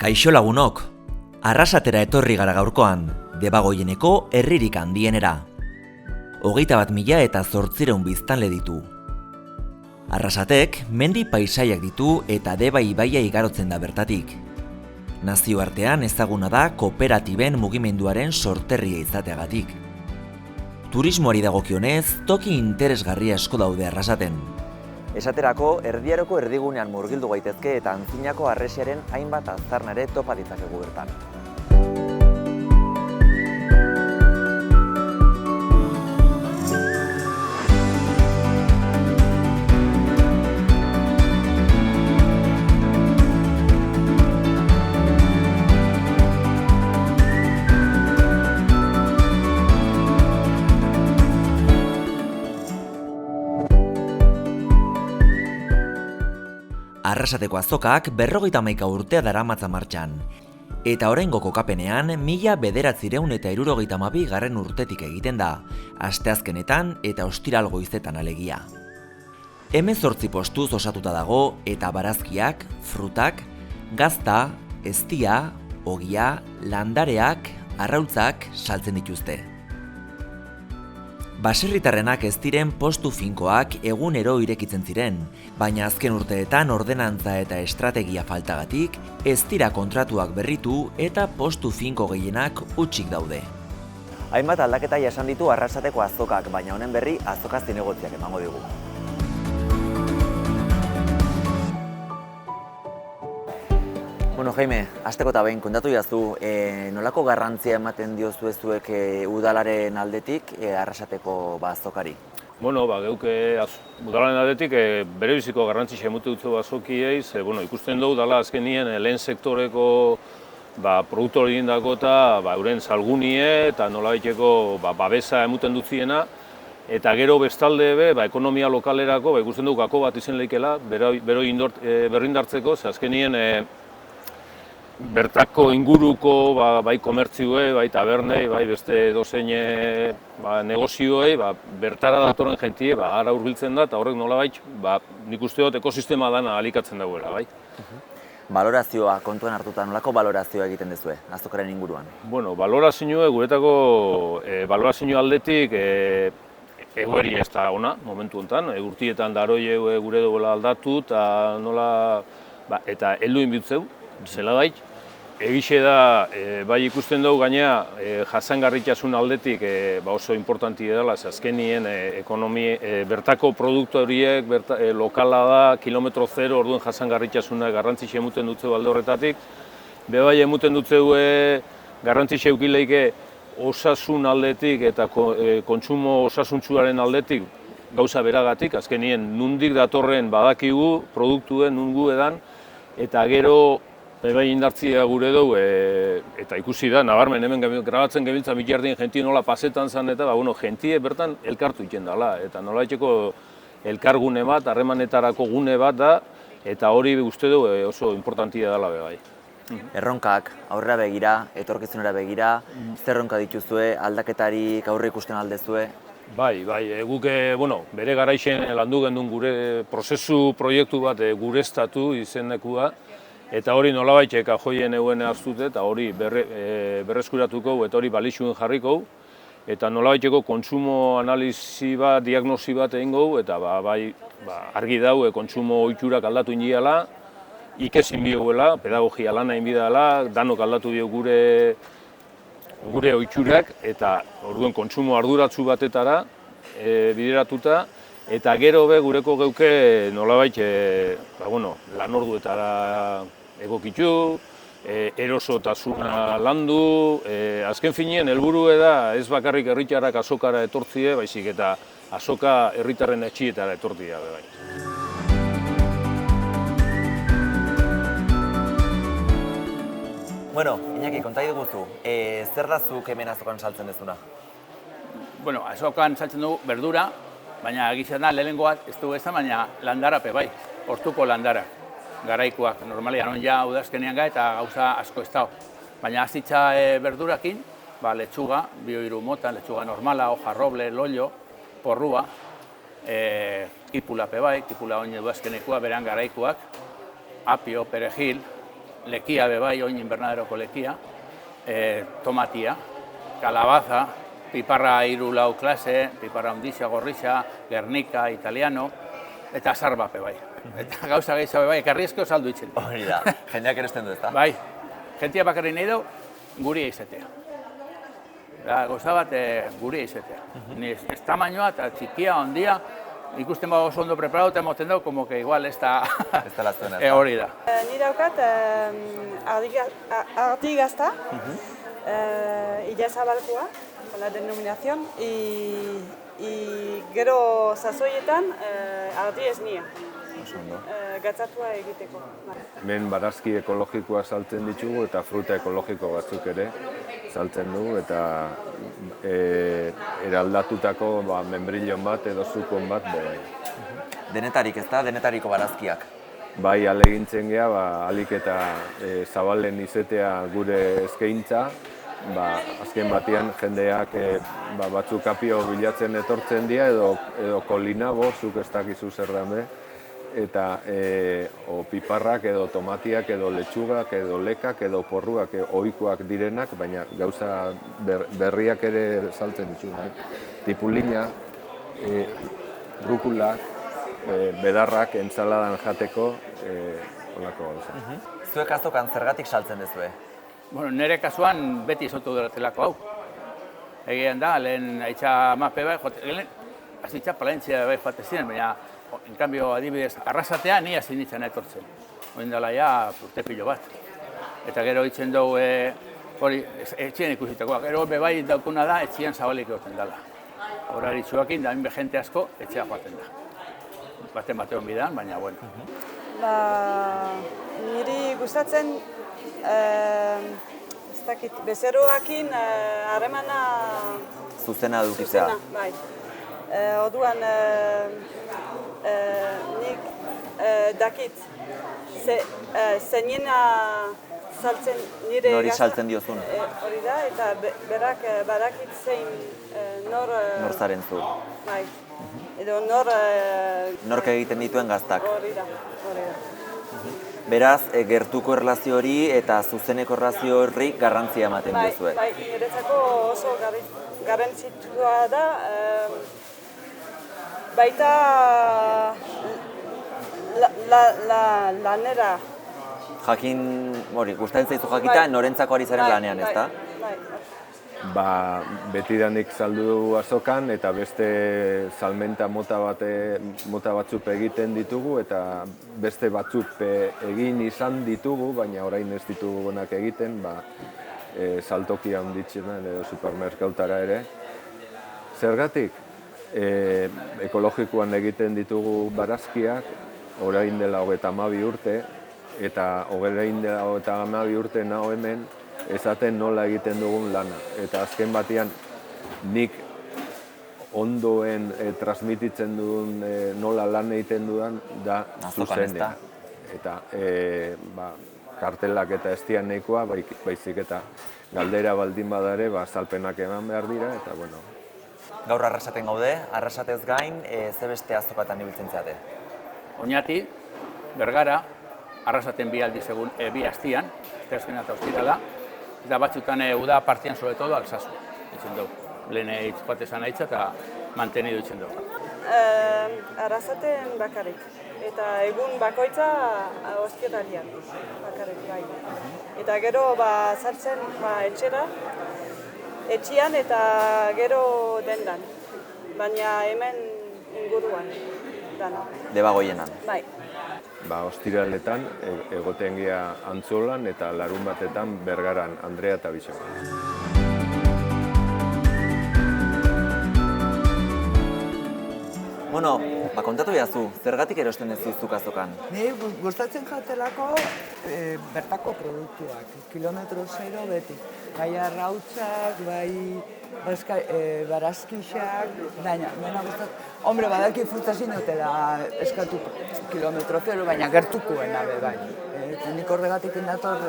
Kaixo lagunok, Arrasatera etorri gara gaurkoan, Debagoieneko herririk handienera. 21.800 biztanle ditu. Arrasatek mendi paisaiak ditu eta Deba ibaia igarotzen da bertatik. Nazioartean ezaguna da kooperatiben mugimenduaren sorterria izateagatik. Turismoari dagokionez, toki interesgarria asko daude Arrasaten. Esaterako, Erdiaroko erdigunean murgildu gaitezke eta Antzinako harresiaren hainbat aztarna ere topa ditzakegu bertan. Arrasateko azokak 51 urtea daramatza martxan. Eta oraingo kokapenean 1972 garren urtetik egiten da, asteazkenetan eta ostiral goizetan alegia. 18 postuz osatuta dago eta barazkiak, frutak, gazta, eztia, ogia, landareak, arrautzak saltzen dituzte. Baserritarrenak ez diren postu finkoak egunero irekitzen ziren, baina azken urteetan ordenantza eta estrategia faltagatik ez dira kontratuak berritu eta postu finko gehienak hutsik daude. Hainbat aldaketa jasan ditu Arrasateko azokak, baina honen berri azoka zinegotziak emango digu. Bueno, Jaime, hasteko eta behin kontatu jazu, nolako garrantzia ematen diozu zuek udalaren aldetik Arrasateko azokari? Bueno, geuk udalaren aldetik berebiziko garrantzia emute dutzu azokiei, ikusten dugu dela azkenien lehen sektoreko produktu hori dindako eta euren salgunie eta nolabaiteko babesa emuten dutziena. Eta gero bestalde ekonomia lokalerako ikusten dugu gako bat izen leikela, berrindartzeko, azkenien bertako inguruko bai komertzioei, bai tabernei, bai beste dozein negozioei, bertara datorren jentie ara hurbiltzen da eta horrek nolabait nik uste dut ekosistema dana alikatzen dagoela, bai. Balorazioa kontuan hartuta nolako balorazioa egiten duzue azokaren inguruan? Bueno, balorazioa guretako balorazio aldetik egoeri ez da ona momentu honetan, urtietan daroi gure duela aldatu eta nola eta heldu inbitzeu. Zelabait, egixe da, bai ikusten dugu gainea jasangarritasun aldetik oso importanti dela, azkenien bertako produktu horiek lokala da, kilometro zero, orduen jasangarritasuna garrantzitxe emuten dutzeu alde horretatik. Bai emuten dutzeu garrantzitxe eukileike osasun aldetik eta kontsumo osasuntsuaren aldetik gauza beragatik, azkenien nundik datorren badakigu, produktuen nungu edan, eta gero bai indartzia gure dugu, eta ikusi da, nabarmen hemen grabatzen gebiltza mitjardien jentie nola pasetan zen, eta jentie bertan elkartu iten dela, eta nola etxeko elkargune bat, harremanetarako gune bat da, eta hori uste du oso importantia dela bai. Erronkak aurrera begira, etorkizunera begira, zer erronka dituzue, aldaketarik aurre ikusten aldezue? Bai, guk bere garaixen landu gendun gure prozesu proiektu bat gureztatu izenekua, eta hori nolabait kajoien euen hartzute eta hori berreskuratuko eta hori balixuen jarriko, eta nolabaiteko kontsumo analizi bat, diagnosi bat egingo, eta argi dau kontsumo ohiturak aldatu indiala, ikesin bioguela, pedagogia lana inbidala, danok aldatu dio gure ohiturak, eta orduen kontsumo arduratsu batetara bideratuta, eta gero gureko geuke nolabait lanorduetara egokitu, erosotasuna landu, azken finien helburu da ez bakarrik herritarrak azokara etortzie, baizik eta azoka herritarren etxietara etortzia. Bueno, Iñaki, konta diguzu, zer da zuk hemen azokan saltzen dezuna? Bueno, azokan saltzen dugu berdura, baina egizan da lehenengoa ez dugu ez da, baina landarape bai, hortuko landara. Garaikoak, normalean ja udazkenean eta gauza asko ez dago. Baina azitza berdurakin, letxuga, bio-hiru mota, letxuga normala, hoja roble, lollo, porrua, kipula bai, kipula oin udazkenekua, beran garaikoak, apio, perejil, lekia bebai, oin invernaderoko lekia, tomatia, kalabaza, piparra 3-4 klase, piparra ondixia, gorrixa, gernika, italiano, eta zarbape bai. Eta gauza gehiago bai, ekarrizko saldu itzen. Hori da, jendeak erosten du, ezta? Bai, jentia bakarri nahi du, guri izatea. Gauza bat, guri izatea. Ez tamainoa eta txikia, ondia, ikusten bago oso ondo preparatu eta moten dugu, como que igual ez da... Ez da laztuena. Hori da. Ni daukat ardi gazta, Illazabalkoa, con la denominación, y gero sasoietan ardi esnia. Gatzatua egiteko. Hemen barazki ekologikoa saltzen ditugu eta fruta ekologiko batzuk ere saltzen dugu eta eraldatutako membrilon bat edo zukon bat bai. Denetarik, ezta? Denetariko barazkiak. Bai, alegintzen gea, alik eta zabalen izetea gure eskaintza, azken batean jendeak batzuk apio bilatzen etortzen dira edo kolinabo, zuk ez dakizu zer den be, eta piparrak edo tomatiak edo letxugak edo lekak edo porruak ohikoak direnak, baina gauza berriak ere saltzen ditugu. Tipulina, rukulak, bedarrak entzaladan jateko, holako gauza. Zuek azokan zergatik saltzen dezue? Bueno, nire kasuan beti izotu duratelako hau. Egean da, lehen haitxa mape bai, azitxa palentzia bai joate ziren, baina en cambio, adibidez, arrasatea ni hasi nintzen etortzen. Oin dela ja urte pilo bat. Eta gero itzen dugu, hori, etxien ikusitakoa. Gero bebai daukuna da, etxian zabalik egoten dela. Horari txuakin, da inbe jente asko, etxea joaten da. Baten batean bidan, baina, bueno. Niri gustatzen, ez dakit, bezeroakin harremana... Zuzena dukitzea. Zuzena, bai. Orduan, nik dakit, zeinena saltzen nire gazta. Nori saltzen diozun. Hori da, eta berak badakit zein nor... Nor zaren zu. Bai, edo nor... Nork egiten dituen gaztak. Hori da, hori da. Beraz, gertuko erlazio hori eta zuzeneko erlazio horri garrantzia ematen diozue. Bai, niretzako oso garrantzitsua da, baita lanera. Jakin, hori, gustatzen zaizu jakita, norentzako ari zaren lanean, ezta? Bai. Betidanik saldu dugu azokan eta beste salmenta mota batzuk egiten ditugu eta beste batzuk egin izan ditugu, baina orain ez ditugunak egiten, saltokia handitzenan edo supermerkautara ere. Zergatik? Ekologikoan egiten ditugu barazkiak, orain dela 32 urte, eta orain dela 32 urte nago hemen, esaten nola egiten dugun lana. Eta azken batean nik ondoen transmititzen duen nola lan egiten dudan da zuzenean. Eta kartelak eta ez dian nahikoa, baizik eta galdera baldin badare, salpenak eman behar dira, eta bueno. Gaur arrasaten gaude, arrasatez gain, ze beste azokatan ibiltzen zeate? Oñati, Bergara, arrasaten bi aldiz egun, bi astian, azkena eta ostirala, eta batzutan uda partian sobretodo Alsasu, itzen dugu. Lehen joatezan haitza eta mantenidu itzen dugu. Arrasaten bakarrik, eta egun bakoitza ostiralian bakarrik bai. Eta gero sartzen etxera, etxian eta gero dendan, baina hemen inguruan dana. Debagoienan. Bai. Ostiraletan egoten gea Antzolan eta larun batetan Bergaran, Andrea eta Bitxo. Bueno, kontatu behazu, zergatik erosten ez zuzuk azokan? Ni gustatzen jatelako bertako produktuak, kilometro zero beti. Bai arrautzak, bai barazkixak, baina gustatzen. Hombre, badaki frutazin dutela eskatu kilometro zero, baina gertukoena be bai. Nik horregatik indator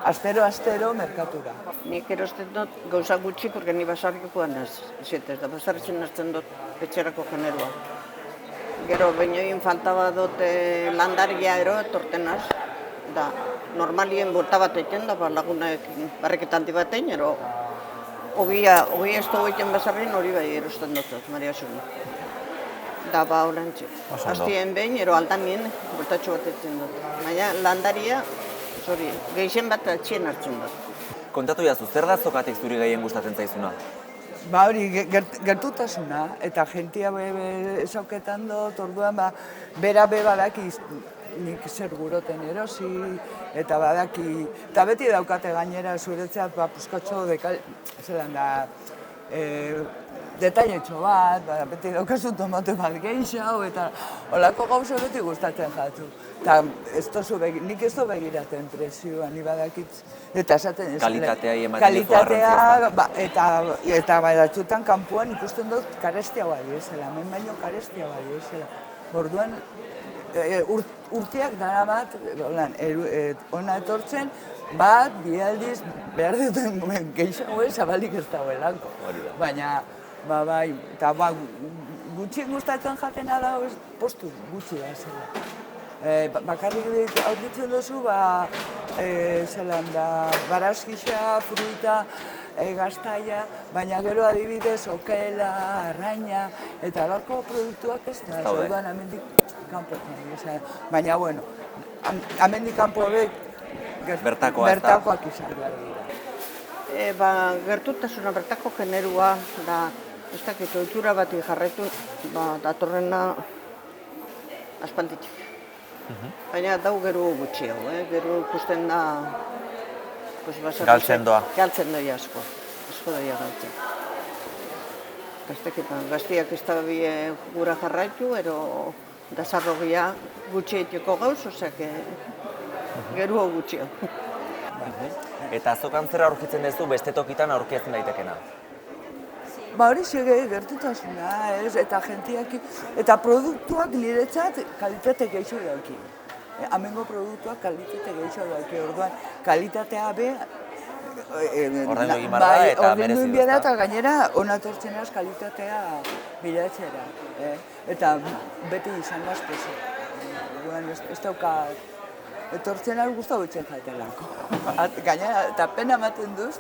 astero merkatura. Nik erosten dut gauza gutxi, porque ni basarrikoan ez da basarritzen hasten dut etxerako generoa. Gero, baino faltaba dut landaria ero, tortenaz, da normalien bota bat egiten da, lagunekin barriketa handi bat egin, ero ogia ez dugu egiten bazarrin hori bai erosten dut, Maria Xuni. Da ba horrentxe. Aztien behin, ero aldanien botatxo bat egiten dut. Baina landaria, gehien bat atxien hartzen dut. Kontatu jazu, zer da zokatik zuri gehien gustatzen zaizuna? Ba hori, gertutasuna, eta jentia esauketan dut, orduan bera badaki nik zer guroten erosi, eta badaki, eta beti daukate gainera zuretzat, puskatxo zelan da, detailetxo bat, beti daukazu tomate bat gehiago, eta holako gauza beti gustatzen jatu. Eta nik ez du begiraten presioa, ni badakitz, eta esaten ez. Kalitatea ematen duzu garrantzia. Kalitatea, eta batzutan kanpoan ikusten dut karestia badi ezela, hemen baino karestia badi ezela. Orduan, urteak dara bat, ona etortzen, bat, bi aldiz, behar duten gehiago zabalik ez dagoelako. Baina, bai, eta gutxi gustatzen jatena da, postu gutxi da zela. Bakarrik aurkitzen duzu, zelan da, barazkixa, fruita, gaztaia, baina gero adibidez, okela, arraina, eta alako produktuak ez da, zaudan amendik kanpoetan. Baina, bueno, amendik kanpoek bertakoak izan behar dira. Gertutasuna bertako generua, da, ez dakit, ohitura bati jarraitu, datorrena aspalditxik. Baina dau gero gutxiago, gero ikusten da... Galtzen doa. Galtzen doi asko doia galtzen. Gaztiak ez da bie gura jarraitu, ero dasarrogia gutxietiko gauz, osea, gero gutxiago. Eta azokan zer aurkitzen duzu beste tokitan aurkitzen daitekena? Hori gertutasuna, eta jentiak, eta produktuak niretzat kalitate gehiago dauki. Hemengo produktuak kalitate gehiago dauki, orduan kalitatea be... Ordendu egin behar da eta merezi du. Eta gainera, onatortzen az kalitatea bilatzera. Eta beti izan gaztezu. Ez daukat... Etortzen hau guztau etxen jaitelako. Gainera, eta pena ematen duz,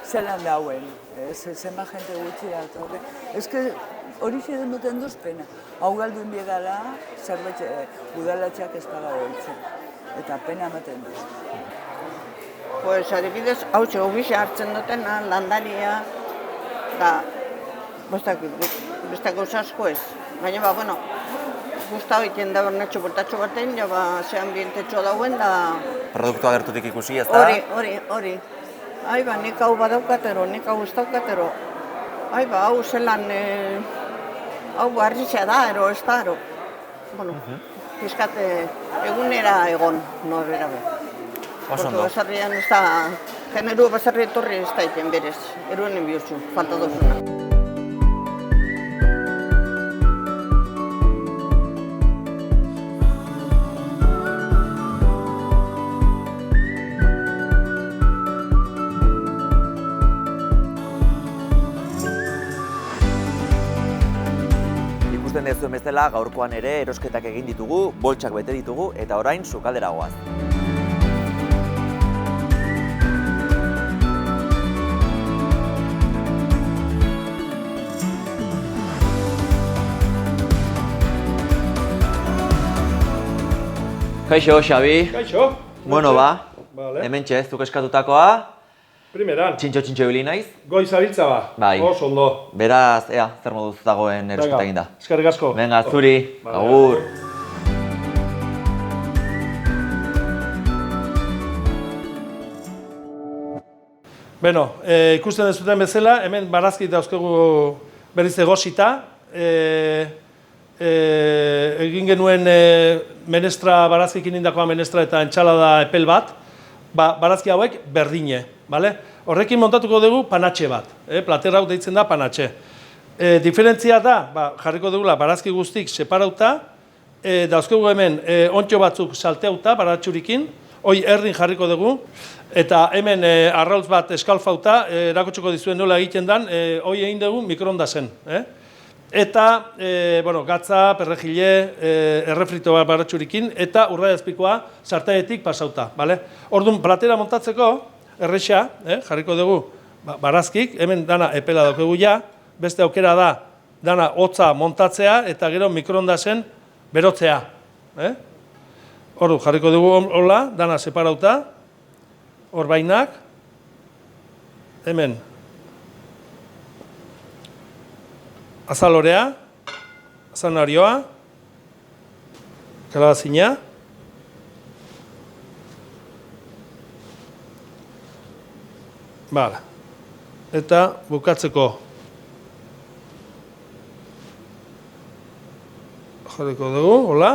zelan dauen. Zenba jente gutxi da. Ez que hori xeden duten duz pena. Hau galdu inbiedala, zerbait udalatxeak ez bada goitzen. Eta pena ematen duz. Pues, adibidez, hau txogixe hartzen dutena, landaria, da, beste gauza asko ez. Baina, bueno, guztau egiten da bernetxo bortatxo baten, ze ambientetxo dauen da... Produktua gertutik ikusi, ez da? Hori. Nik hau badaukatero, nik hau ez daukatero. Hau zelan, hau barritxea da, ez da, Bueno, pizkate egunera egon, norbera be. Osondo. Basarrian ez da, generua basarri etorri ez da egiten berez, eruenen bihurtzu, falta dozuna. Ikusten dezuen bezala, gaurkoan ere erosketak egin ditugu, boltsak bete ditugu, eta orain sukaldera goaz. Kaixo, Xabi. Kaixo. Bueno, Vale. Hementxe, zuk eskatutakoa. Primeran. Txintxo ibili naiz. Goiz abiltza ba. Bai. Oso ondo. Beraz, zer moduz dagoen erosketa eginda. Eskerrik asko. Venga, zuri. Agur. Beno, ikusten dezuten bezala, hemen barazki dauzkegu berriz egosita. Egin genuen menestra, barazkikin indakoa menestra eta entxalada epel bat, barazki hauek berdine, bale? Horrekin montatuko dugu panatxe bat, plater hau deitzen da panatxe. Diferentzia da, jarriko dugula barazki guztik separauta, dauzkegu hemen ontxo batzuk salteuta baratxurikin, hoi erdin jarriko dugu, eta hemen arrautz bat eskalfauta, erakutsuko dizuen nola egiten den, hoi egin dugu mikroondasen. Eta, gatza, perrejile, errefrito bat baratxurikin, eta urdaiazpikoa sartailetik pasauta, bale? Orduan, platera montatzeko, erresa, jarriko dugu barazkik, hemen dana epela daukegu ja, beste aukera da, dana hotza montatzea, eta gero mikroondasen berotzea. Ordu, jarriko dugu hola, dana separauta, hor bainak, hemen, azalorea, zanarioa, kalabazina, eta bukatzeko jarriko dugu, hola,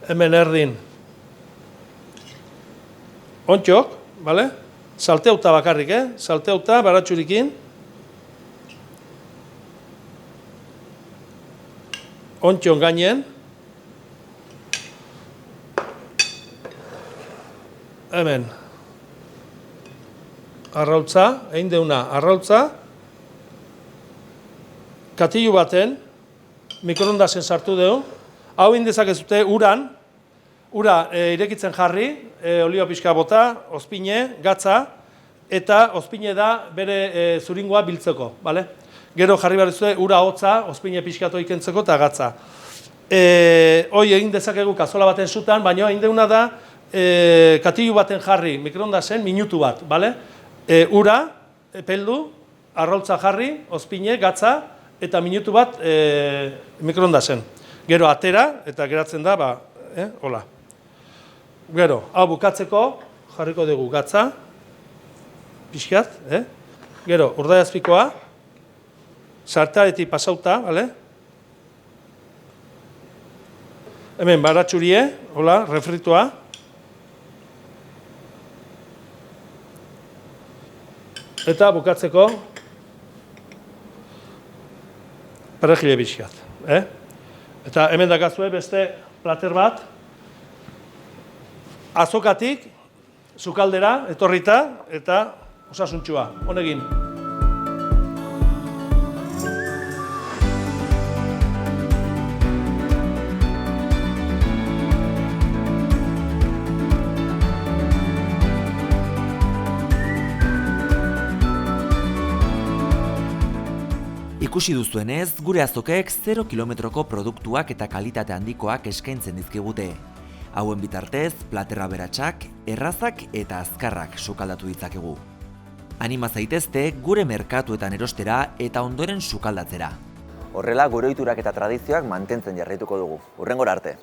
hemen erdin ontxok, salteuta bakarrik, salteuta baratxurikin, ontxon gainen, hemen arrautza, egin deuna arrautza, katilu baten, mikroondasen sartu dugu, hau indezakezute uran, ura irekitzen jarri, olio pixka bota, ozpine, gatza, eta ozpine da bere zuringoa biltzeko, bale? Gero jarri behar duzue ura hotza, ozpine pixkatu ikentzeko eta gatza. Hoi egin dezakegu kazola baten zutan, baina egin deuna da katilu baten jarri mikroondasen minutu bat, bale? Ura, epeldu, arrautza jarri, ozpine, gatza, eta minutu bat mikroondasen. Gero atera, eta geratzen da, hola. Gero, hau bukatzeko, jarriko dugu gatza, pixkat, gero, urdaiazpikoa, sartaletik pasauta, bale? Hemen baratxurie, hola, refritua. Eta bukatzeko perrejile pixkat. Eta hemen dakazue beste plater bat, azokatik, sukaldera, etorrita, eta osasuntxua. Honegin. Ikusi duzuenez, gure azokek 0 kilometroko produktuak eta kalitate handikoak eskaintzen dizkigute. Hauen bitartez, plater aberatsak, errazak eta azkarrak sukaldatu ditzakegu. Anima zaitezte gure merkatuetan erostera eta ondoren sukaldatzera. Horrela, gure ohiturak eta tradizioak mantentzen jarraituko dugu. Hurrengora arte.